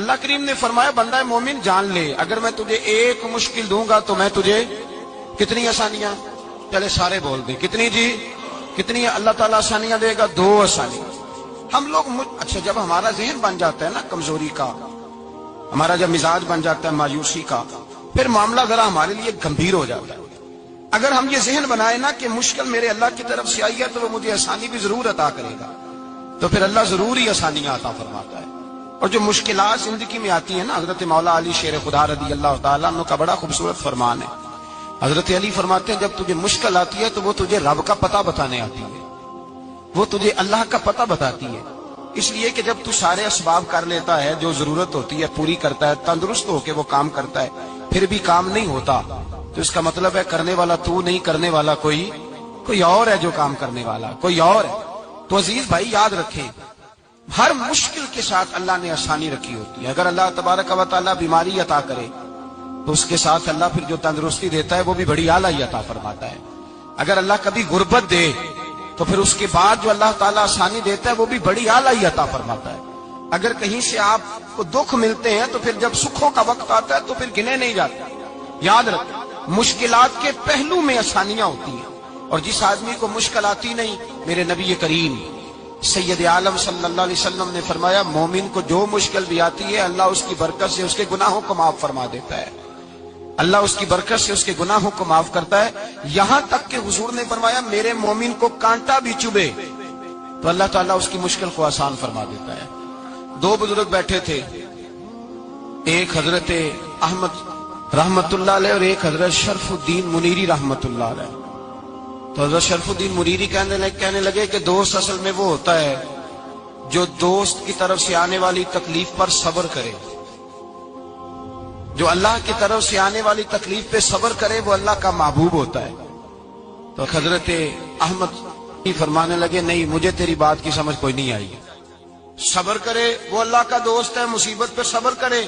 اللہ کریم نے فرمایا بندہ مومن جان لے اگر میں تجھے ایک مشکل دوں گا تو میں تجھے کتنی آسانیاں، چلے سارے بول دیں کتنی جی، کتنی اللہ تعالیٰ آسانیاں دے گا؟ 2 آسانی۔ ہم لوگ اچھا جب ہمارا ذہن بن جاتا ہے نا کمزوری کا، ہمارا جب مزاج بن جاتا ہے مایوسی کا، پھر معاملہ ذرا ہمارے لیے گمبھیر ہو جاتا ہے۔ اگر ہم یہ ذہن بنائے نا کہ مشکل میرے اللہ کی طرف سے آئی ہے تو وہ مجھے آسانی بھی ضرور عطا کرے گا، تو پھر اللہ ضرور ہی آسانیاں عطا فرماتا ہے۔ اور جو مشکلات زندگی میں آتی ہیں نا، حضرت مولا علی شیر خدا رضی اللہ تعالیٰ عنہ کا بڑا خوبصورت فرمان ہے۔ حضرت علی فرماتے ہیں جب تجھے مشکل آتی ہے تو وہ تجھے رب کا پتہ بتانے آتی ہے، وہ تجھے اللہ کا پتہ بتاتی ہے۔ اس لیے کہ جب تو سارے اسباب کر لیتا ہے، جو ضرورت ہوتی ہے پوری کرتا ہے، تندرست ہو کے وہ کام کرتا ہے، پھر بھی کام نہیں ہوتا، تو اس کا مطلب ہے کرنے والا تو نہیں، کرنے والا کوئی اور ہے، جو کام کرنے والا کوئی اور ہے۔ تو عزیز بھائی یاد رکھیں، ہر مشکل کے ساتھ اللہ نے آسانی رکھی ہوتی ہے۔ اگر اللہ تبارک و تعالیٰ بیماری عطا کرے تو اس کے ساتھ اللہ پھر جو تندرستی دیتا ہے وہ بھی بڑی اعلیٰ ہی عطا فرماتا ہے۔ اگر اللہ کبھی غربت دے تو پھر اس کے بعد جو اللہ تعالیٰ آسانی دیتا ہے وہ بھی بڑی اعلیٰ ہی عطا فرماتا ہے۔ اگر کہیں سے آپ کو دکھ ملتے ہیں تو پھر جب سکھوں کا وقت آتا ہے تو پھر گنے نہیں جاتے۔ یاد رکھیں مشکلات کے پہلو میں آسانیاں ہوتی ہیں، اور جس آدمی کو مشکل آتی نہیں، میرے نبی کریم سید عالم صلی اللہ علیہ وسلم نے فرمایا مومن کو جو مشکل بھی آتی ہے اللہ اس کی برکت سے اس کے گناہوں کو معاف فرما دیتا ہے، اللہ اس کی برکت سے اس کے گناہوں کو معاف کرتا ہے۔ یہاں تک کہ حضور نے فرمایا میرے مومن کو کانٹا بھی چبھے تو اللہ تعالیٰ اس کی مشکل کو آسان فرما دیتا ہے۔ 2 بزرگ بیٹھے تھے، ایک حضرت احمد رحمت اللہ علیہ اور ایک حضرت شرف الدین منیری رحمت اللہ علیہ۔ تو حضرت شرف الدین منیری کہنے لگے کہ دوست اصل میں وہ ہوتا ہے جو دوست کی طرف سے آنے والی تکلیف پر صبر کرے، جو اللہ کی طرف سے آنے والی تکلیف پہ صبر کرے وہ اللہ کا محبوب ہوتا ہے۔ تو حضرت احمد فرمانے لگے نہیں مجھے تیری بات کی سمجھ کوئی نہیں آئی، صبر کرے وہ اللہ کا دوست ہے، مصیبت پہ صبر کرے۔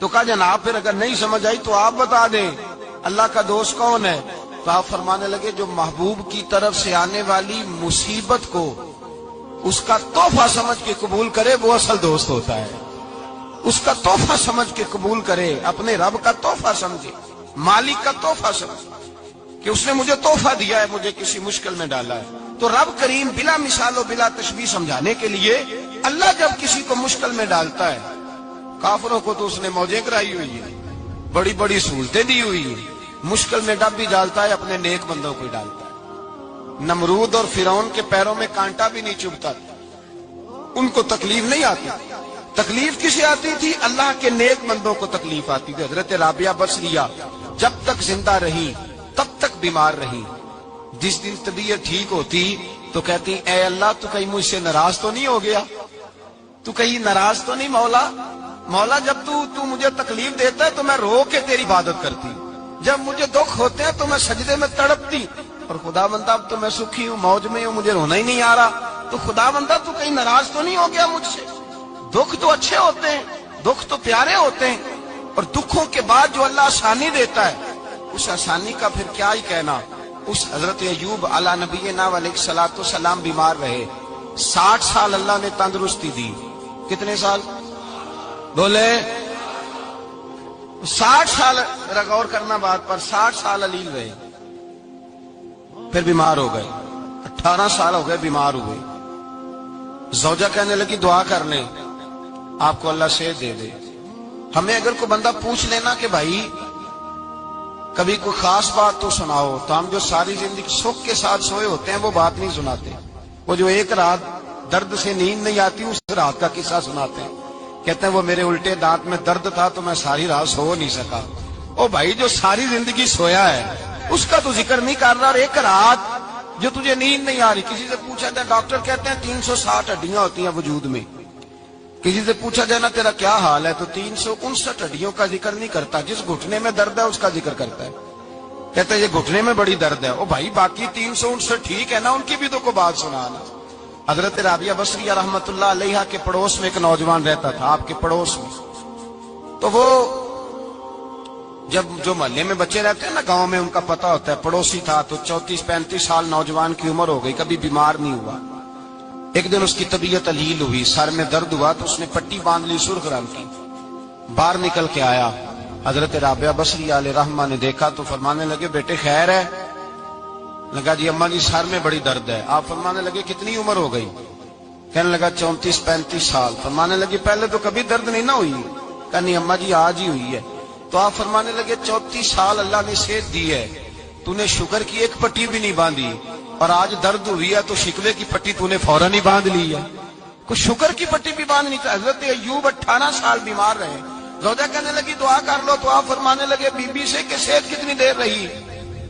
تو کہا جناب پھر اگر نہیں سمجھ آئی تو آپ بتا دیں اللہ کا دوست کون ہے؟ تو آپ فرمانے لگے جو محبوب کی طرف سے آنے والی مصیبت کو اس کا تحفہ سمجھ کے قبول کرے وہ اصل دوست ہوتا ہے۔ اس کا تحفہ سمجھ کے قبول کرے، اپنے رب کا تحفہ سمجھے، مالک کا تحفہ سمجھے کہ اس نے مجھے تحفہ دیا ہے، مجھے کسی مشکل میں ڈالا ہے۔ تو رب کریم بلا مثال و بلا تشبیہ سمجھانے کے لیے اللہ جب کسی کو مشکل میں ڈالتا ہے، کافروں کو تو اس نے موجیں کرائی ہوئی ہے، بڑی بڑی سہولتیں دی ہوئی ہیں، مشکل میں ڈب بھی ڈالتا ہے، اپنے نیک بندوں کو ہی ڈالتا ہے۔ نمرود اور فرعون کے پیروں میں کانٹا بھی نہیں چبھتا، ان کو تکلیف نہیں آتی۔ تکلیف کسے آتی تھی؟ اللہ کے نیک بندوں کو تکلیف آتی تھی۔ حضرت رابعہ بصریہ جب تک زندہ رہی تب تک بیمار رہی، جس دن طبیعت ٹھیک ہوتی تو کہتی اے اللہ تو کہیں مجھ سے ناراض تو نہیں ہو گیا، تو کہیں ناراض تو نہیں مولا جب تو مجھے تکلیف دیتا ہے تو میں رو کے تیری عبادت کرتی، جب مجھے دکھ ہوتے ہیں تو میں سجدے میں تڑپتی، اور خدا بندہ اب تو میں سکھی ہوں، موج میں ہوں، مجھے رونا ہی نہیں آ رہا، تو خدا بندہ تو کہیں ناراض تو نہیں ہو گیا مجھ سے۔ دکھ تو اچھے ہوتے ہیں، دکھ تو پیارے ہوتے ہیں، اور دکھوں کے بعد جو اللہ آسانی دیتا ہے اس آسانی کا پھر کیا ہی کہنا۔ اس حضرت ایوب علی نبینا علیہ الصلوۃ والسلام بیمار رہے، 60 سال اللہ نے تندرستی دی۔ کتنے سال بولے؟ 60 سال، غور کرنا بات پر، 60 سال علیل رہے، پھر بیمار ہو گئے، 18 سال ہو گئے بیمار ہوئے۔ زوجہ کہنے لگی دعا کر لیں آپ کو اللہ صحت دے دے۔ ہمیں اگر کوئی بندہ پوچھ لینا کہ بھائی کبھی کوئی خاص بات تو سناؤ، تو ہم جو ساری زندگی سکھ کے ساتھ سوئے ہوتے ہیں وہ بات نہیں سناتے، وہ جو ایک رات درد سے نیند نہیں آتی اس رات کا قصہ سناتے ہیں، کہتے ہیں وہ میرے الٹے دانت میں درد تھا تو میں ساری رات سو نہیں سکا۔ او بھائی جو ساری زندگی سویا ہے اس کا تو ذکر نہیں کر رہا، اور ایک رات جو تجھے نیند نہیں آ رہی۔ کسی سے پوچھا جائے، ڈاکٹر کہتے ہیں 360 ہڈیاں ہوتی ہیں وجود میں، کسی سے پوچھا جائے نا تیرا کیا حال ہے تو 359 ہڈیوں کا ذکر نہیں کرتا، جس گھٹنے میں درد ہے اس کا ذکر کرتا ہے، کہتا ہے یہ گھٹنے میں بڑی درد ہے۔ او بھائی باقی 359 ٹھیک ہے نا، ان کی بھی تو کوئی بات سنانا۔ حضرت رابعہ بصریہ رحمت اللہ علیہ کے پڑوس میں ایک نوجوان رہتا تھا، آپ کے پڑوس میں، تو وہ جب جو محلے میں بچے رہتے ہیں نا گاؤں میں ان کا پتہ ہوتا ہے، پڑوسی تھا تو 34-35 سال نوجوان کی عمر ہو گئی، کبھی بیمار نہیں ہوا۔ ایک دن اس کی طبیعت علیل ہوئی، سر میں درد ہوا تو اس نے پٹی باندھ لی سرخ رنگ کی، باہر نکل کے آیا، حضرت رابعہ بصری علیہ رحمہ نے دیکھا تو فرمانے لگے بیٹے خیر ہے؟ لگا جی اماں جی سر میں بڑی درد ہے۔ آپ فرمانے لگے کتنی عمر ہو گئی؟ کہنے لگا 34-35 سال۔ فرمانے لگے پہلے تو کبھی درد نہیں نہ ہوئی؟ کہنی اماں جی آج ہی ہوئی ہے۔ تو آپ فرمانے لگے 34 سال اللہ نے صحت دی ہے، تو نے شکر کی ایک پٹی بھی نہیں باندھی، اور آج درد ہوئی ہے تو شکوے کی پٹی تو نے فوراً ہی باندھ لی ہے، کوئی شکر کی پٹی بھی باندھنی چاہیے۔ حضرت ایوب 18 سال بیمار رہے، زوجہ کہنے لگی دعا کر لو، تو آپ فرمانے لگے بی بی سے کہ صحت کتنی دیر رہی؟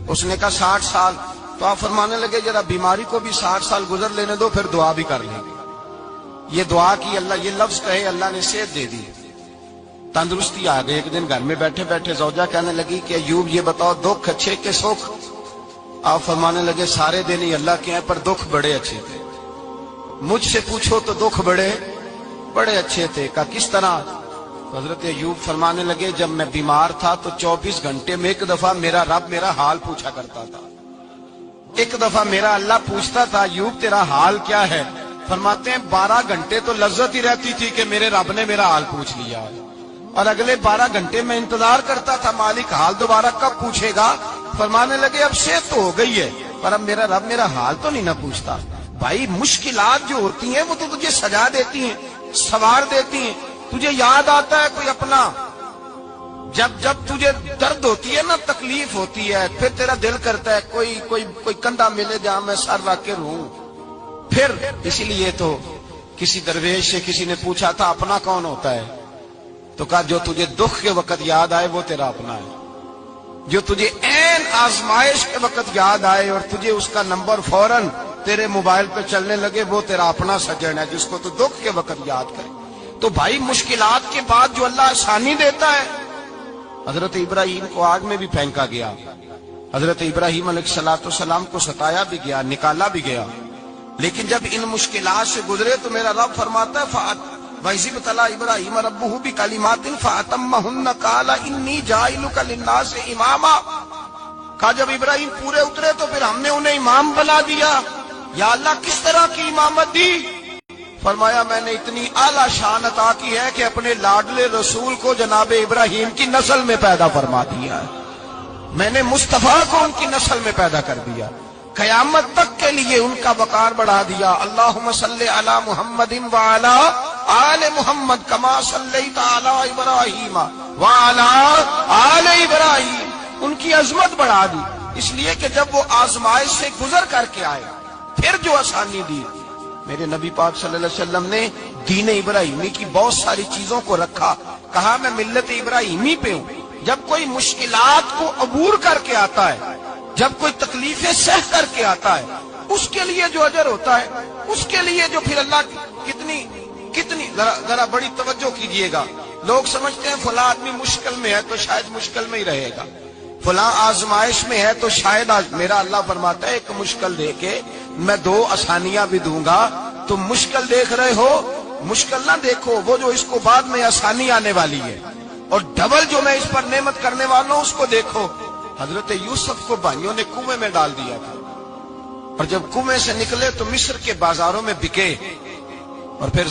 اس نے کہا 60 سال۔ تو آپ فرمانے لگے ذرا بیماری کو بھی 60 سال گزر لینے دو، پھر دعا بھی کر لیں گے۔ یہ دعا کی، اللہ یہ لفظ کہے اللہ نے صحت دے دی، تندرستی آ گئی۔ ایک دن گھر میں بیٹھے بیٹھے زوجہ کہنے لگی کہ ایوب یہ بتاؤ دکھ اچھے کہ سکھ؟ آپ فرمانے لگے سارے دن ہی اللہ کے ہیں، پر دکھ بڑے اچھے تھے۔ مجھ سے پوچھو تو دکھ بڑے اچھے تھے۔ کہا کس طرح؟ تو حضرت ایوب فرمانے لگے جب میں بیمار تھا تو 24 گھنٹے میں ایک دفعہ میرا رب میرا حال پوچھا کرتا تھا، ایک دفعہ میرا اللہ پوچھتا تھا ایوب تیرا حال کیا ہے؟ فرماتے ہیں 12 گھنٹے تو لذت ہی رہتی تھی کہ میرے رب نے میرا حال پوچھ لیا، اور اگلے 12 گھنٹے میں انتظار کرتا تھا مالک حال دوبارہ کب پوچھے گا۔ فرمانے لگے اب صحت تو ہو گئی ہے، پر اب میرا رب میرا حال تو نہیں نہ پوچھتا۔ بھائی مشکلات جو ہوتی ہیں وہ تو تجھے سجا دیتی ہیں، سوار دیتی ہیں، تجھے یاد آتا ہے کوئی اپنا۔ جب تجھے درد ہوتی ہے نا، تکلیف ہوتی ہے، پھر تیرا دل کرتا ہے کوئی کندھا ملے جہاں میں سر رکھ کے رہوں۔ پھر اسی لیے تو کسی درویش سے کسی نے پوچھا تھا اپنا کون ہوتا ہے؟ تو کہا جو تجھے دکھ کے وقت یاد آئے وہ تیرا اپنا ہے، جو تجھے عین آزمائش کے وقت یاد آئے اور تجھے اس کا نمبر فوراً تیرے موبائل پہ چلنے لگے وہ تیرا اپنا سجن ہے، جس کو تو دکھ کے وقت یاد کرے۔ تو بھائی مشکلات کے بعد جو اللہ آسانی دیتا ہے، حضرت ابراہیم کو آگ میں بھی پھینکا گیا، حضرت ابراہیم علیہ السلام کو ستایا بھی گیا، نکالا بھی گیا، لیکن جب ان مشکلات سے گزرے تو میرا رب فرماتا ہے وَإِذِ ابْتَلَىٰ إِبْرَاهِيمَ رَبُّهُ بِكَلِمَاتٍ فَأَتَمَّهُنَّ قَالَ إِنِّي جَاعِلُكَ لِلنَّاسِ إِمَامًا۔ کہا جب ابراہیم پورے اترے تو پھر ہم نے انہیں امام بنا دیا۔ یا اللہ کس طرح کی امامت دی؟ فرمایا میں نے اتنی اعلیٰ شان عطا کی ہے کہ اپنے لاڈلے رسول کو جناب ابراہیم کی نسل میں پیدا فرما دیا ہے، میں نے مصطفیٰ کو ان کی نسل میں پیدا کر دیا، قیامت تک کے لیے ان کا وقار بڑھا دیا۔ اللہم صلی علی محمد وعلی آل محمد کما صلیت علی ابراہیم وعلی آل ابراہیم، ان کی عظمت بڑھا دی، اس لیے کہ جب وہ آزمائش سے گزر کر کے آئے پھر جو آسانی دی۔ میرے نبی پاک صلی اللہ علیہ وسلم نے دین ابراہیمی کی بہت ساری چیزوں کو رکھا، کہا میں ملت ابراہیمی پہ ہوں۔ جب کوئی مشکلات کو عبور کر کے آتا ہے، جب کوئی تکلیفیں سہ کر کے آتا ہے، اس کے لیے جو اجر ہوتا ہے، اس کے لیے جو پھر اللہ کتنی ذرا بڑی توجہ کیجئے گا۔ لوگ سمجھتے ہیں فلاں آدمی مشکل میں ہے تو شاید مشکل میں ہی رہے گا، فلاں آزمائش میں ہے تو شاید میرا اللہ فرماتا ہے ایک مشکل دے کے میں 2 آسانیاں بھی دوں گا۔ تم مشکل دیکھ رہے ہو، مشکل نہ دیکھو، وہ جو اس کو بعد میں آسانی آنے والی ہے، اور ڈبل جو میں اس پر نعمت کرنے والا ہوں اس کو دیکھو۔ حضرت یوسف کو بھائیوں نے کنویں میں ڈال دیا تھا، اور جب کنویں سے نکلے تو مصر کے بازاروں میں بکے، اور پھر